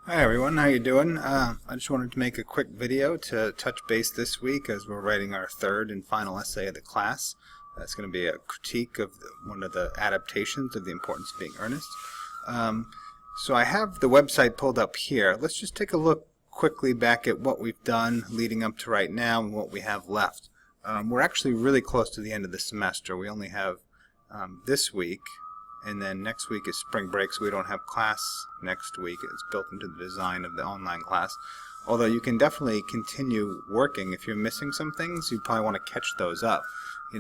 Hi everyone, how you doing? I just wanted to make a quick video to touch base this week as we're writing our third and final essay of the class. That's going to be a critique of one of the adaptations of The Importance of Being Earnest. So I have the website pulled up here. Let's just take a look quickly back at what we've done leading up to right now and what we have left. We're actually really close to the end of the semester. We only have this week, and then next week is spring break, so we don't have class next week. It's built into the design of the online class. Although you can definitely continue working. If you're missing some things, you probably want to catch those up, so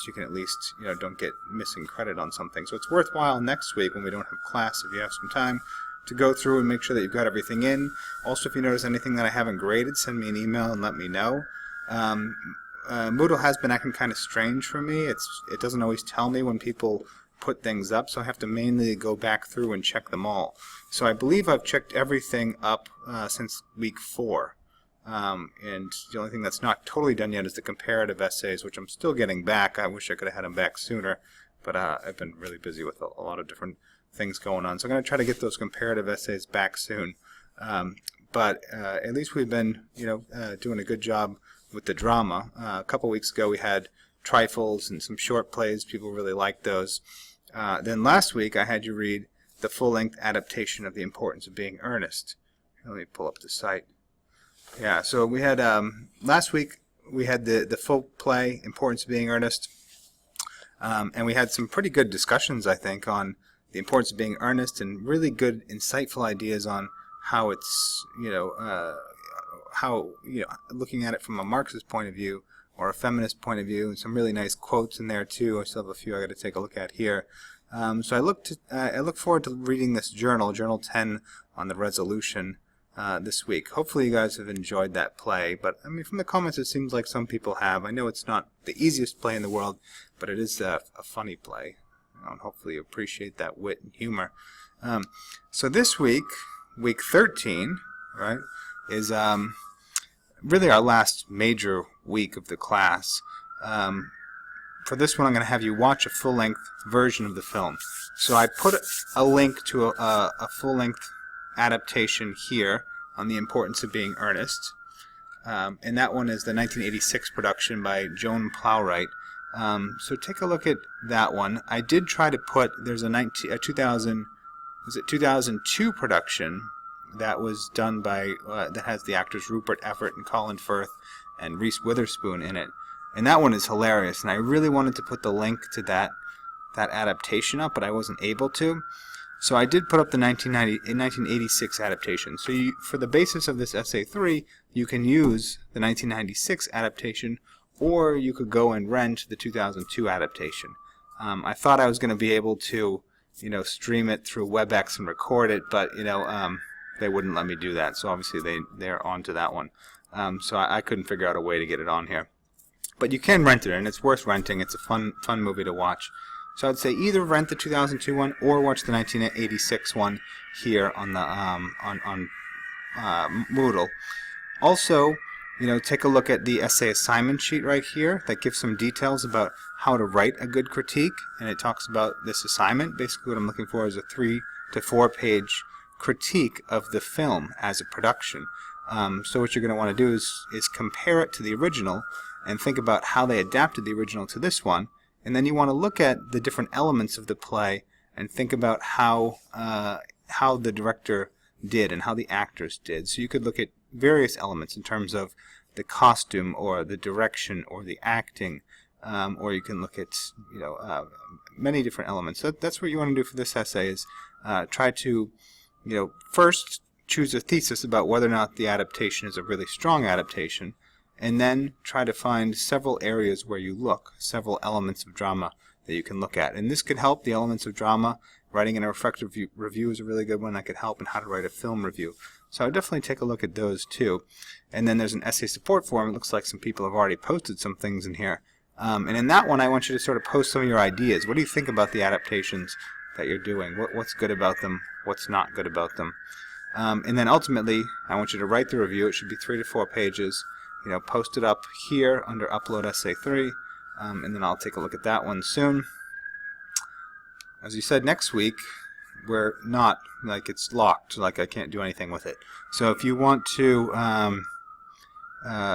you can at least, don't get missing credit on something. So it's worthwhile next week when we don't have class, if you have some time, to go through and make sure that you've got everything in. Also, if you notice anything that I haven't graded, send me an email and let me know. Moodle has been acting kind of strange for me. It doesn't always tell me when people put things up, so I have to mainly go back through and check them all. So I believe I've checked everything up since week 4. And the only thing that's not totally done yet is the comparative essays, which I'm still getting back. I wish I could have had them back sooner, but I've been really busy with a lot of different things going on. So I'm going to try to get those comparative essays back soon. But at least we've been, doing a good job with the drama. A couple weeks ago we had trifles and some short plays. People really liked those. Then last week I had you read the full-length adaptation of The Importance of Being Earnest. Let me pull up the site. Yeah, so we had last week we had the full play, Importance of Being Earnest, and we had some pretty good discussions, I think, on the importance of being earnest and really good, insightful ideas on how it's, looking at it from a Marxist point of view or a feminist point of view, and some really nice quotes in there too. I still have a few I got to take a look at here. So I look forward to reading this journal, Journal 10, on the resolution this week. Hopefully you guys have enjoyed that play, but I mean, from the comments it seems like some people have. I know it's not the easiest play in the world, but it is a funny play, and hopefully you appreciate that wit and humor. So this week, week 13, right, is really our last major week of the class. For this one I'm going to have you watch a full-length version of the film. So I put a link to a full-length adaptation here on The Importance of Being Earnest. And that one is the 1986 production by Joan Plowright. So take a look at that one. I did try to put, there's a 2002 production that was done by, that has the actors Rupert Everett and Colin Firth and Reese Witherspoon in it. And that one is hilarious, and I really wanted to put the link to that adaptation up, but I wasn't able to. So I did put up the 1986 adaptation. So for the basis of this essay 3, you can use the 1996 adaptation, or you could go and rent the 2002 adaptation. I thought I was going to be able to, stream it through WebEx and record it, but they wouldn't let me do that. So obviously they're onto that one. So I couldn't figure out a way to get it on here. But you can rent it, and it's worth renting. It's a fun movie to watch. So I'd say either rent the 2002 one or watch the 1986 one here on the on Moodle. Also, take a look at the essay assignment sheet right here that gives some details about how to write a good critique, and it talks about this assignment. Basically, what I'm looking for is a 3 to 4 page critique of the film as a production. So what you're going to want to do is compare it to the original and think about how they adapted the original to this one, and then you want to look at the different elements of the play and think about how the director did and how the actors did. So you could look at various elements in terms of the costume or the direction or the acting, or you can look at many different elements. So that's what you want to do for this essay, is try to first choose a thesis about whether or not the adaptation is a really strong adaptation, and then try to find several areas where you look, several elements of drama that you can look at. And this could help, the elements of drama. Writing in a reflective review is a really good one that could help, in how to write a film review. So I would definitely take a look at those too. And then there's an essay support forum. It looks like some people have already posted some things in here. And in that one I want you to sort of post some of your ideas. What do you think about the adaptations that you're doing? What's good about them? What's not good about them? And then ultimately I want you to write the review. It should be 3 to 4 pages. Post it up here under Upload Essay 3, and then I'll take a look at that one soon. As you said, next week we're not, like, it's locked, like I can't do anything with it. So if you want to,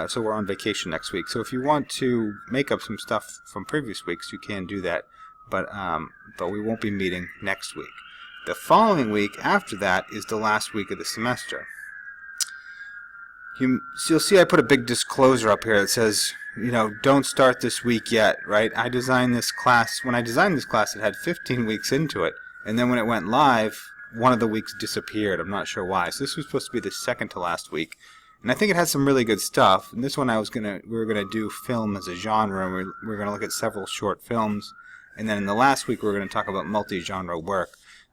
so we're on vacation next week. So if you want to make up some stuff from previous weeks, you can do that. But we won't be meeting next week. The following week after that is the last week of the semester. You'll see I put a big disclosure up here that says, don't start this week yet, right? I designed this class, when I designed this class, it had 15 weeks into it, and then when it went live, one of the weeks disappeared. I'm not sure why. So this was supposed to be the second to last week, and I think it has some really good stuff. And this one we were gonna do film as a genre, and we're gonna look at several short films, and then in the last week we're gonna talk about multi-genre work.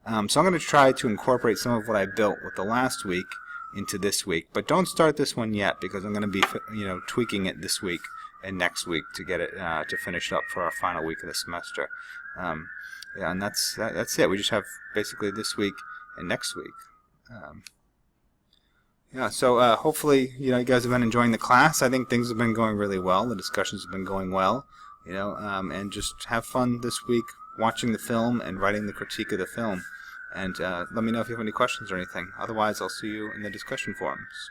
So I'm gonna try to incorporate some of what I built with the last week into this week, but don't start this one yet because I'm going to be tweaking it this week and next week to get it to finish up for our final week of the semester. Yeah, and that's it. We just have basically this week and next week. Yeah, so hopefully you guys have been enjoying the class. I think things have been going really well. The discussions have been going well. And just have fun this week watching the film and writing the critique of the film. And let me know if you have any questions or anything. Otherwise, I'll see you in the discussion forums.